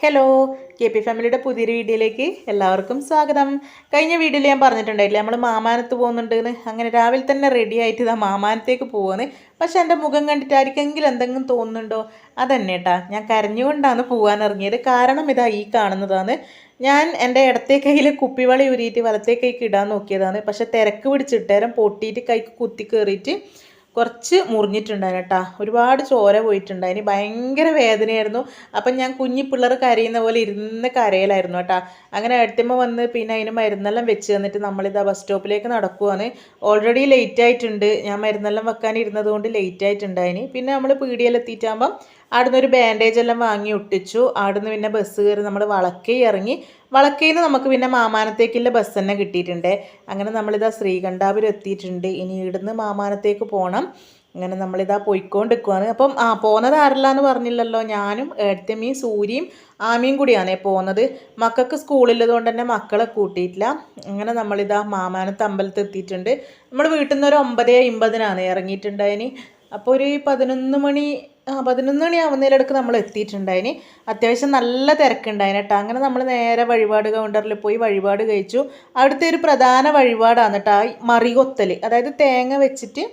Hello K P ഫാമിലിയുടെ പുതിയൊരു വീഡിയോയിലേക്ക് എല്ലാവർക്കും സ്വാഗതം. കഴിഞ്ഞ വീഡിയോയിൽ ഞാൻ പറഞ്ഞിട്ടുണ്ടായില്ലേ നമ്മൾ മാമാനത്ത് പോകുന്നുണ്ടെന്ന്. അങ്ങനെ രാവിലെ തന്നെ റെഡി ആയിട്ട് ഇതാ മാമാനത്തേക്ക് പോകുന്നത്. പക്ഷെ എൻ്റെ മുഖം കണ്ടിട്ട് ആർക്കെങ്കിലും എന്തെങ്കിലും തോന്നുന്നുണ്ടോ? അതന്നെ കേട്ടാ, ഞാൻ കരഞ്ഞുകൊണ്ടാണ് പോകാൻ ഇറങ്ങിയത്. കാരണം ഇതാ ഈ കാണുന്നതാണ്. ഞാൻ എൻ്റെ ഇടത്തെ കയ്യിൽ കുപ്പിവളി ഉരിയിട്ട് വലത്തെ കൈക്ക് ഇടാൻ നോക്കിയതാണ്. പക്ഷെ തിരക്ക് പിടിച്ചിട്ടേരം പൊട്ടിയിട്ട് കൈക്ക് കുത്തി കയറിയിട്ട് കുറച്ച് മുറിഞ്ഞിട്ടുണ്ടായിരുന്നു കേട്ടോ. ഒരുപാട് ചോര പോയിട്ടുണ്ടായിന്, ഭയങ്കര വേദനയായിരുന്നു. അപ്പം ഞാൻ കുഞ്ഞി പിള്ളേർ കരയുന്ന പോലെ ഇരുന്ന് കരയലായിരുന്നു കേട്ടോ. അങ്ങനെ അടുത്തമ്മ വന്ന് പിന്നെ അതിന് മരുന്നെല്ലാം വെച്ച് തന്നിട്ട് നമ്മളിതാ ബസ് സ്റ്റോപ്പിലേക്ക് നടക്കുവാണ്. ഓൾറെഡി ലേറ്റ് ആയിട്ടുണ്ട്, ഞാൻ മരുന്നെല്ലാം വെക്കാനിരുന്നത് കൊണ്ട് ലേറ്റ് ആയിട്ടുണ്ടായിന്. പിന്നെ നമ്മൾ പീടികയിലെത്തിയിട്ടാകുമ്പം അവിടുന്ന് ഒരു ബാൻഡേജ് എല്ലാം വാങ്ങി ഒട്ടിച്ചു. അവിടുന്ന് പിന്നെ ബസ് കയറി നമ്മൾ വളക്കൈ ഇറങ്ങി. വളക്കയിൽ നിന്ന് നമുക്ക് പിന്നെ മാമാനത്തേക്കുള്ള ബസ് തന്നെ കിട്ടിയിട്ടുണ്ട്. അങ്ങനെ നമ്മളിതാ ശ്രീകണ്ഠാപുരം എത്തിയിട്ടുണ്ട്. ഇനി ഇവിടുന്ന് മാമാനത്തേക്ക് പോകണം. അങ്ങനെ നമ്മളിതാ പോയിക്കൊണ്ടിരിക്കുവാണ്. അപ്പം പോകുന്നത് ആരെല്ലാന്ന് പറഞ്ഞില്ലല്ലോ. ഞാനും ഏട്ടത്തിയമ്മയും സൂര്യയും ആമയും കൂടിയാണ് പോകുന്നത്. മക്കൾക്ക് സ്കൂളില്ലത് കൊണ്ട് തന്നെ മക്കളെ കൂട്ടിയിട്ടില്ല. അങ്ങനെ നമ്മളിതാ മാമാനത്ത് അമ്പലത്തിൽ എത്തിയിട്ടുണ്ട്. നമ്മൾ വീട്ടിൽ നിന്ന് ഒരു 9:50 ഇറങ്ങിയിട്ടുണ്ടായിന്. അപ്പോൾ ഒരു 11 മണി ആവുന്നതിലിടക്ക് നമ്മൾ എത്തിയിട്ടുണ്ടായിന്. അത്യാവശ്യം നല്ല തിരക്കുണ്ടായിന് കേട്ടോ. അങ്ങനെ നമ്മൾ നേരെ വഴിപാട് കൗണ്ടറിൽ പോയി വഴിപാട് കഴിച്ചു. അവിടുത്തെ ഒരു പ്രധാന വഴിപാടാണ് കേട്ടോ മറികൊത്തൽ. അതായത് തേങ്ങ വെച്ചിട്ട്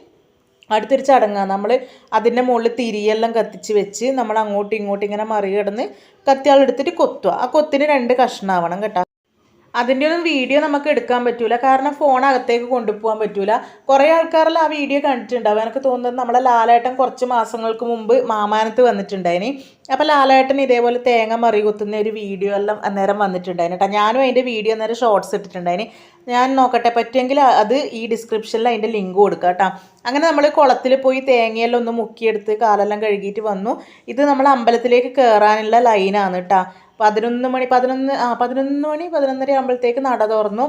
അടുത്തൊരു ചടങ്ങാണ്. നമ്മൾ അതിൻ്റെ മുകളിൽ തിരിയെല്ലാം കത്തിച്ച് വെച്ച് നമ്മൾ അങ്ങോട്ടും ഇങ്ങോട്ടും ഇങ്ങനെ മറികടന്ന് കത്തിയാളെടുത്തിട്ട് കൊത്തുക. ആ കൊത്തിന് 2 കഷ്ണമാവണം കേട്ടോ. അതിൻ്റെ ഒന്നും വീഡിയോ നമുക്ക് എടുക്കാൻ പറ്റൂല, കാരണം ഫോൺ അകത്തേക്ക് കൊണ്ടുപോകാൻ പറ്റൂല. കുറേ ആൾക്കാരെല്ലാം ആ വീഡിയോ കണ്ടിട്ടുണ്ടാവും. എനിക്ക് തോന്നുന്നത് നമ്മളെ ലാലേട്ടൻ കുറച്ച് മാസങ്ങൾക്ക് മുമ്പ് മാമാനത്ത് വന്നിട്ടുണ്ടായിന്. അപ്പോൾ ലാലേട്ടൻ ഇതേപോലെ തേങ്ങ മറി കുത്തുന്ന ഒരു വീഡിയോ എല്ലാം അന്നേരം വന്നിട്ടുണ്ടായിന് കേട്ടോ. ഞാനും അതിൻ്റെ വീഡിയോ അന്നേരം ഷോർട്സ് ഇട്ടിട്ടുണ്ടായിന്. ഞാൻ നോക്കട്ടെ, പറ്റുമെങ്കിൽ അത് ഈ ഡിസ്ക്രിപ്ഷനിൽ അതിൻ്റെ ലിങ്ക് കൊടുക്കാം കേട്ടോ. അങ്ങനെ നമ്മൾ കുളത്തിൽ പോയി തേങ്ങയെല്ലാം ഒന്ന് മുക്കിയെടുത്ത് കാലെല്ലാം കഴുകിയിട്ട് വന്നു. ഇത് നമ്മൾ അമ്പലത്തിലേക്ക് കയറാനുള്ള ലൈനാണ് കേട്ടോ. 11 മണി 11:30 ആകുമ്പോഴത്തേക്ക് നട തുറന്നു.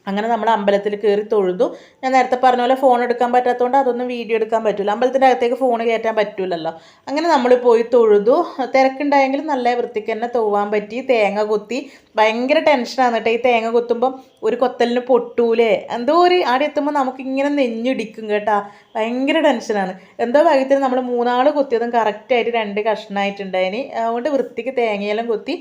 അങ്ങനെ നമ്മൾ അമ്പലത്തിൽ കയറി തൊഴുതു. ഞാൻ നേരത്തെ പറഞ്ഞ പോലെ ഫോൺ എടുക്കാൻ പറ്റാത്തതുകൊണ്ട് അതൊന്നും വീഡിയോ എടുക്കാൻ പറ്റില്ല. അമ്പലത്തിൻ്റെ അകത്തേക്ക് ഫോൺ കയറ്റാൻ പറ്റില്ലല്ലോ. അങ്ങനെ നമ്മൾ പോയി തൊഴുതു. തിരക്കുണ്ടായെങ്കിലും നല്ല വൃത്തിക്ക് തന്നെ തൊഴുവാൻ പറ്റി. തേങ്ങ കൊത്തി. ഭയങ്കര ടെൻഷനാണ് കേട്ടോ ഈ തേങ്ങ കൊത്തുമ്പം. ഒരു കൊത്തലിന് പൊട്ടൂലേ എന്തോ ഒരു ആടെ എത്തുമ്പോൾ നമുക്കിങ്ങനെ നെഞ്ഞിടിക്കും കേട്ടോ. ഭയങ്കര ടെൻഷനാണ്. എന്തോ ഭാഗ്യത്തിന് നമ്മൾ 3 കൊത്തിയതും കറക്റ്റായിട്ട് 2 കഷ്ണമായിട്ടുണ്ടായിന്. അതുകൊണ്ട് വൃത്തിക്ക് തേങ്ങയെല്ലാം കൊത്തി.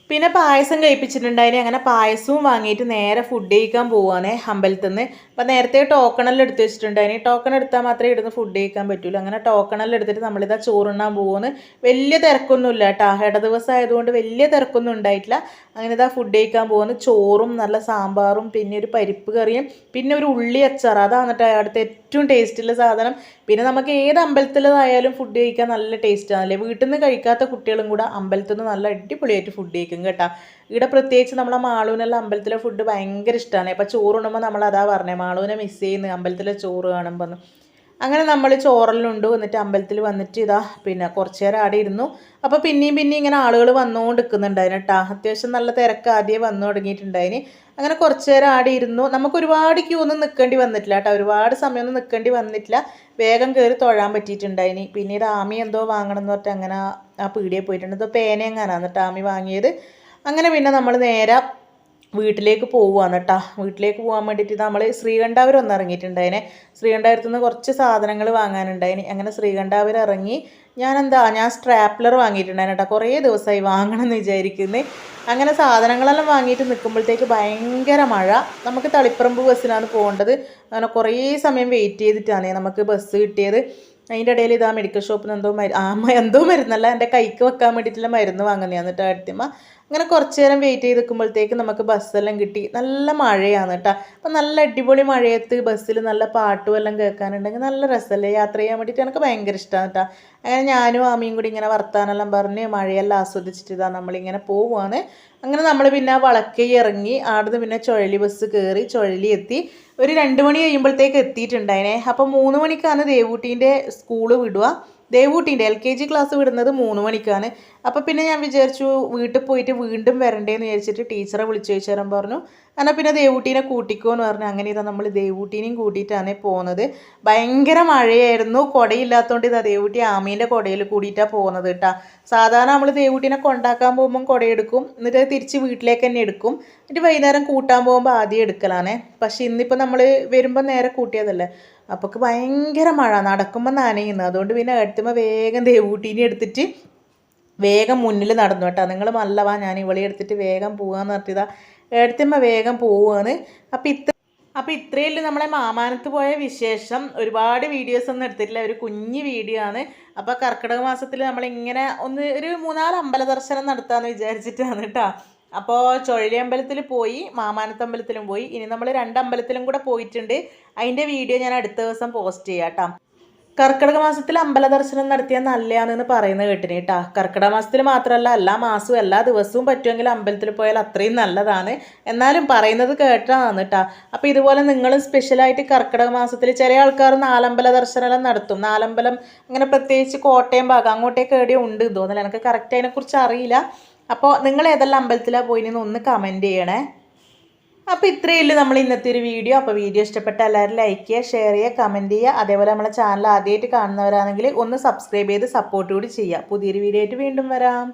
പിന്നെ പായസം കഴിപ്പിച്ചിട്ടുണ്ടായിന്. അങ്ങനെ പായസവും വാങ്ങിയിട്ട് നേരെ ഫുഡ് കഴിക്കാൻ പോവാണ് അമ്പലത്തിൽ നിന്ന്. അപ്പം നേരത്തെ ടോക്കണെല്ലാം എടുത്ത് വെച്ചിട്ടുണ്ടായിന്. ടോക്കൺ എടുത്താൽ മാത്രമേ ഇടുന്ന് ഫുഡ് കഴിക്കാൻ പറ്റുള്ളൂ. അങ്ങനെ ടോക്കണെല്ലാം എടുത്തിട്ട് നമ്മളിതാ ചോറുണ്ണാൻ പോകുന്നു. വലിയ തിരക്കൊന്നുമില്ല കേട്ടോ. ഇട ദിവസം ആയതുകൊണ്ട് വലിയ തിരക്കൊന്നും ഉണ്ടായിട്ടില്ല. അങ്ങനെ ഇതാ ഫുഡ് കഴിക്കാൻ പോകുന്നു. ചോറും നല്ല സാമ്പാറും പിന്നെ ഒരു പരിപ്പ് കറിയും പിന്നെ ഒരു ഉള്ളി അച്ചാർ. അതാണ് കേട്ടോ അവിടുത്തെ ഏറ്റവും ടേസ്റ്റുള്ള സാധനം. പിന്നെ നമുക്ക് ഏത് അമ്പലത്തിലതായാലും ഫുഡ് കഴിക്കാൻ നല്ല ടേസ്റ്റാണല്ലേ. വീട്ടിൽ നിന്ന് കഴിക്കാത്ത കുട്ടികളും കൂടെ അമ്പലത്തിൽ നിന്ന് നല്ല അടിപൊളിയായിട്ട് ഫുഡ് കഴിക്കും കേട്ടോ. ഇവിടെ പ്രത്യേകിച്ച് നമ്മളെ മാളൂനെല്ലാം അമ്പലത്തിലെ ഫുഡ് ഭയങ്കര ഇഷ്ടമാണ്. അപ്പോൾ ചോറുണ്ണുമ്പോൾ നമ്മൾ അതാ പറഞ്ഞത്, മാളൂനെ മിസ് ചെയ്യുന്നു അമ്പലത്തിലെ ചോറ് കാണുമ്പോൾ. അങ്ങനെ നമ്മൾ ചോറെല്ലാം എന്നിട്ട് അമ്പലത്തിൽ വന്നിട്ട് ഇതാ പിന്നെ കുറച്ച് നേരം ആടെ ഇരുന്നു. അപ്പോൾ പിന്നെയും ഇങ്ങനെ ആളുകൾ വന്നുകൊണ്ട് നിൽക്കുന്നുണ്ടായിന് കേട്ടോ. അത്യാവശ്യം നല്ല തിരക്ക് ആദ്യമേ വന്നു തുടങ്ങിയിട്ടുണ്ടായിന്. അങ്ങനെ കുറച്ച് നേരം ആടെ ഇരുന്നു. നമുക്ക് ഒരുപാട് ക്യൂ ഒന്നും നിൽക്കേണ്ടി വന്നിട്ടില്ല കേട്ടോ. ഒരുപാട് സമയമൊന്നും നിൽക്കേണ്ടി വന്നിട്ടില്ല. വേഗം കയറി തൊഴാൻ പറ്റിയിട്ടുണ്ടായിന്. പിന്നീട് ആമി എന്തോ വാങ്ങണം എന്ന് പറഞ്ഞിട്ട് അങ്ങനെ ആ പീടികയിൽ പോയിട്ടുണ്ട്. എന്തോ പേന എങ്ങാനാണ് കേട്ടോ ആമി വാങ്ങിയത്. അങ്ങനെ പിന്നെ നമ്മൾ നേരെ വീട്ടിലേക്ക് പോവുകയാണ് കേട്ടോ. വീട്ടിലേക്ക് പോകാൻ വേണ്ടിയിട്ട് നമ്മൾ ശ്രീകണ്ഠാപുരം ഒന്ന് ഇറങ്ങിയിട്ടുണ്ടായിനെ. ശ്രീകണ്ഠാപുരത്തു നിന്ന് കുറച്ച് സാധനങ്ങൾ വാങ്ങാനുണ്ടായിന്. അങ്ങനെ ശ്രീകണ്ഠാപുരം ഇറങ്ങി. ഞാൻ സ്ട്രാപ്ലർ വാങ്ങിയിട്ടുണ്ടായിരുന്നു കേട്ടോ. കുറേ ദിവസമായി വാങ്ങണം എന്ന് വിചാരിക്കുന്നത്. അങ്ങനെ സാധനങ്ങളെല്ലാം വാങ്ങിയിട്ട് നിൽക്കുമ്പോഴത്തേക്ക് ഭയങ്കര മഴ. നമുക്ക് തളിപ്പറമ്പ് ബസ്സിനാണ് പോകേണ്ടത്. അങ്ങനെ കുറേ സമയം വെയിറ്റ് ചെയ്തിട്ടാണ് നമുക്ക് ബസ് കിട്ടിയത്. അതിൻ്റെ ഇടയിൽ ഇതാ മെഡിക്കൽ ഷോപ്പിൽ നിന്ന് എന്തോ മരുന്നല്ല, എൻ്റെ കൈക്ക് വെക്കാൻ വേണ്ടിയിട്ടുള്ള മരുന്ന് വാങ്ങുന്നതാണ് കേട്ടോ അടുത്തമ്മ. അങ്ങനെ കുറച്ച് നേരം വെയിറ്റ് ചെയ്ത് നിൽക്കുമ്പോഴത്തേക്ക് നമുക്ക് ബസ്സെല്ലാം കിട്ടി. നല്ല മഴയാണ് കേട്ടോ. അപ്പം നല്ല അടിപൊളി മഴയത്ത് ബസ്സിൽ നല്ല പാട്ടും എല്ലാം കേൾക്കാനുണ്ടെങ്കിൽ നല്ല രസമല്ലേ യാത്ര ചെയ്യാൻ വേണ്ടിയിട്ട്. എനിക്ക് ഭയങ്കര ഇഷ്ടമാണ് കേട്ടോ. അങ്ങനെ ഞാനും ആമയും കൂടി ഇങ്ങനെ വർത്താനെല്ലാം പറഞ്ഞ് മഴയെല്ലാം ആസ്വദിച്ചിട്ട് ഇതാ നമ്മളിങ്ങനെ പോവുകയാണ്. അങ്ങനെ നമ്മൾ പിന്നെ വളക്കൈ ഇറങ്ങി. അവിടുന്ന് പിന്നെ ചുഴലി ബസ് കയറി ചുഴലി എത്തി. ഒരു 2 മണി കഴിയുമ്പോഴത്തേക്ക് എത്തിയിട്ടുണ്ടായിനെ. അപ്പം 3 മണിക്കാണ് ദേവൂട്ടീൻ്റെ സ്കൂള് വിടുക. ദേവൂട്ടീൻ്റെ LKG ക്ലാസ് വിടുന്നത് 3 മണിക്കാണ്. അപ്പോൾ പിന്നെ ഞാൻ വിചാരിച്ചു വീട്ടിൽ പോയിട്ട് വീണ്ടും വരണ്ടേന്ന് വിചാരിച്ചിട്ട് ടീച്ചറെ വിളിച്ചു ചോദിച്ചാൽ പറഞ്ഞു എന്നാൽ പിന്നെ ദേവൂട്ടീനെ കൂട്ടിക്കോ എന്ന് പറഞ്ഞു. അങ്ങനെ ഇതാ നമ്മൾ ദേവൂട്ടീനെയും കൂട്ടിയിട്ടാണ് പോകുന്നത്. ഭയങ്കര മഴയായിരുന്നു. കുടയില്ലാത്തതുകൊണ്ട് ഇതാ ദേവൂട്ടി ആമീൻ്റെ കുടയിൽ കൂടിയിട്ടാണ് പോകുന്നത് കേട്ടോ. സാധാരണ നമ്മൾ ദേവൂട്ടീനെ കൊണ്ടാക്കാൻ പോകുമ്പം കുടയെടുക്കും, എന്നിട്ട് തിരിച്ച് വീട്ടിലേക്ക് തന്നെ എടുക്കും. എന്നിട്ട് വൈകുന്നേരം കൂട്ടാൻ പോകുമ്പോൾ ആദ്യം എടുക്കലാണേ. പക്ഷേ ഇന്നിപ്പോൾ നമ്മൾ വരുമ്പോൾ നേരെ കൂട്ടിയതല്ലേ. അപ്പോൾ ഭയങ്കര മഴ, നടക്കുമ്പോൾ നനയുന്നു. അതുകൊണ്ട് പിന്നെ എടുത്തുമ്പോൾ വേഗം ദേവൂട്ടീനെ എടുത്തിട്ട് വേഗം മുന്നിൽ നടന്നു കേട്ടോ. നിങ്ങൾ നല്ലവാ, ഞാൻ ഇവളെ എടുത്തിട്ട് വേഗം പോകാമെന്ന് പറഞ്ഞിതാ എടുത്തമ്മ വേഗം പോവുകയാണ്. അപ്പോൾ ഇത്രയേ നമ്മളെ മാമാനത്ത് പോയ വിശേഷം. ഒരുപാട് വീഡിയോസ് ഒന്നും എടുത്തിട്ടില്ല, ഒരു കുഞ്ഞു വീഡിയോ ആണ്. അപ്പോൾ കർക്കിടക മാസത്തിൽ നമ്മളിങ്ങനെ ഒരു 3-4 അമ്പല ദർശനം നടത്താമെന്ന് വിചാരിച്ചിട്ടാണ് കേട്ടോ. അപ്പോൾ ചുഴലി അമ്പലത്തിൽ പോയി, മാമാനത്ത് അമ്പലത്തിലും പോയി. ഇനി നമ്മൾ 2 അമ്പലത്തിലും കൂടെ പോയിട്ടുണ്ട്. അതിൻ്റെ വീഡിയോ ഞാൻ അടുത്ത ദിവസം പോസ്റ്റ് ചെയ്യാം കേട്ടോ. കർക്കിടക മാസത്തിൽ അമ്പല ദർശനം നടത്തിയാൽ നല്ലതാണെന്ന് പറയുന്നത് കേട്ടിന് കേട്ടോ. കർക്കിടക മാസത്തിൽ മാത്രമല്ല, എല്ലാ മാസവും എല്ലാ ദിവസവും പറ്റുമെങ്കിൽ അമ്പലത്തിൽ പോയാൽ അത്രയും നല്ലതാണ്. എന്നാലും പറയുന്നത് കേട്ടതാണ് കേട്ടോ. അപ്പോൾ ഇതുപോലെ നിങ്ങളും സ്പെഷ്യലായിട്ട് കർക്കിടക മാസത്തിൽ ചില ആൾക്കാർ 4 അമ്പല ദർശനം നടത്തും. 4 അമ്പലം അങ്ങനെ പ്രത്യേകിച്ച് കോട്ടയം ഭാഗം അങ്ങോട്ടേക്ക് എവിടെയും ഉണ്ട് തോന്നില്ല, എനിക്ക് കറക്റ്റ് അതിനെക്കുറിച്ച് അറിയില്ല. അപ്പോൾ നിങ്ങൾ ഏതെല്ലാം അമ്പലത്തിലാണ് പോയിന്ന് ഒന്ന് കമൻറ്റ് ചെയ്യണേ. അപ്പോൾ ഇത്രയേ ഉള്ളൂ നമ്മൾ ഇന്നത്തെ ഒരു വീഡിയോ. അപ്പോൾ വീഡിയോ ഇഷ്ടപ്പെട്ട എല്ലാവരും ലൈക്ക് ചെയ്യുക, ഷെയർ ചെയ്യുക, കമൻറ്റ് ചെയ്യുക. അതേപോലെ നമ്മളെ ചാനൽ ആദ്യമായിട്ട് കാണുന്നവരാണെങ്കിൽ ഒന്ന് സബ്സ്ക്രൈബ് ചെയ്ത് സപ്പോർട്ട് കൂടി ചെയ്യുക. പുതിയൊരു വീഡിയോ ആയിട്ട് വീണ്ടും വരാം.